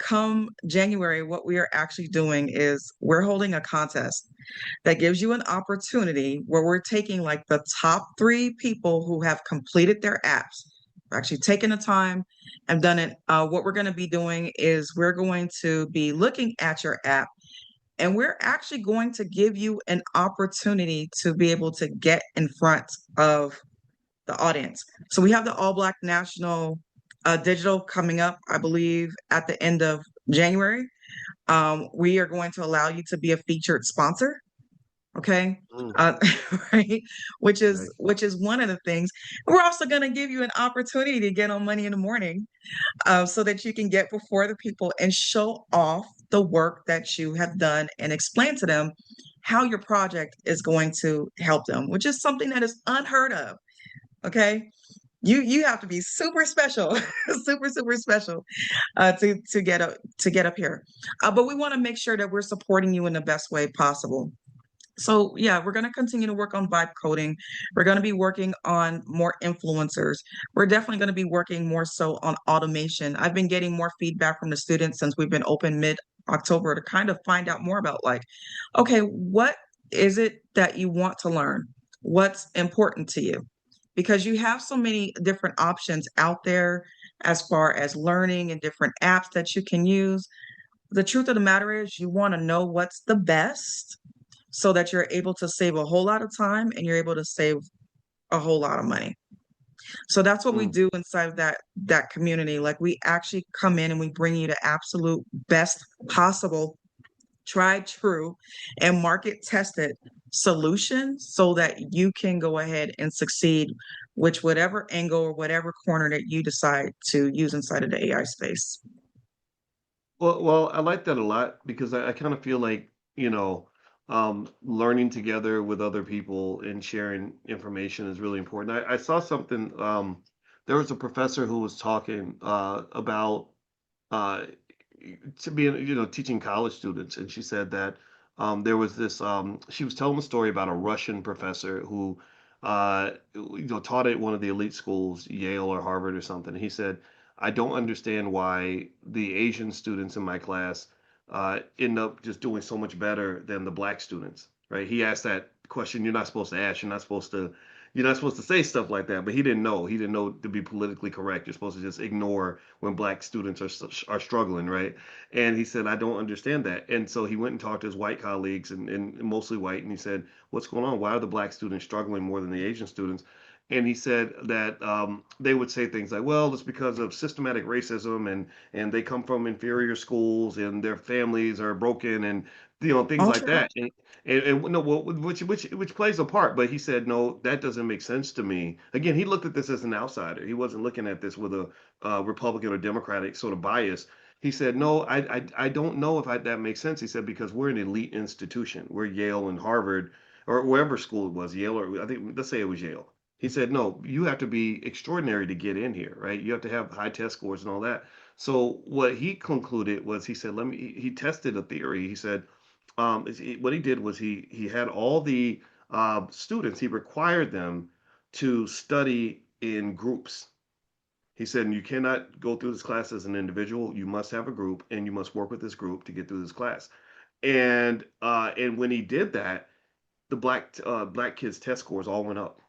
come January, what we are actually doing is we're holding a contest that gives you an opportunity where we're taking like the top 3 people who have completed their apps. We're actually taking the time and done it. What we're going to be doing is we're going to be looking at your app and we're actually going to give you an opportunity to be able to get in front of the audience. So we have the All Black National Digital coming up, I believe, at the end of January. We are going to allow you to be a featured sponsor. Okay. Mm, Uh, right. Which is nice. which is one of the things. We're also going to give you an opportunity to get on Money in the Morning, so that you can get before the people and show off the work that you have done and explain to them how your project is going to help them, which is something that is unheard of. Okay. You have to be super special, super special, to get up here. But we want to make sure that we're supporting you in the best way possible. So yeah, we're going to continue to work on vibe coding. We're going to be working on more influencers. We're definitely going to be working more so on automation. I've been getting more feedback from the students since we've been open mid October to kind of find out more about like, okay, what is it that you want to learn? What's important to you? Because you have so many different options out there as far as learning and different apps that you can use. The truth of the matter is you want to know what's the best so that you're able to save a whole lot of time and you're able to save a whole lot of money. So that's what we Mm. do inside of that community. Like we actually come in and we bring you the absolute best possible, tried true and market tested solution so that you can go ahead and succeed which whatever angle or whatever corner that you decide to use inside of the AI space. Well, I like that a lot because I kind of feel like, learning together with other people and sharing information is really important. I saw something, there was a professor who was talking about uh, to be, teaching college students, and she said that there was this, she was telling a story about a Russian professor who, taught at one of the elite schools, Yale or Harvard or something. He said, I don't understand why the Asian students in my class end up just doing so much better than the black students, right? He asked that question you're not supposed to ask. You're not supposed to say stuff like that, but he didn't know. He didn't know to be politically correct. You're supposed to just ignore when black students are struggling, right? And he said, I don't understand that. And so he went and talked to his white colleagues, and mostly white, and he said, what's going on? Why are the black students struggling more than the Asian students? And he said that they would say things like, "Well, it's because of systematic racism, and they come from inferior schools, and their families are broken, and things All like true. that." And no, well, which plays a part. But he said, "No, that doesn't make sense to me." Again, he looked at this as an outsider. He wasn't looking at this with a Republican or Democratic sort of bias. He said, "No, I don't know if that makes sense." He said, "Because we're an elite institution. We're Yale and Harvard, or wherever school it was, Yale, or I think let's say it was Yale." He said, no, you have to be extraordinary to get in here, right? You have to have high test scores and all that. So what he concluded was, he said, he tested a theory. He said, what he did was he had all the students, he required them to study in groups. He said, you cannot go through this class as an individual. You must have a group, and you must work with this group to get through this class. And when he did that, the black kids' test scores all went up.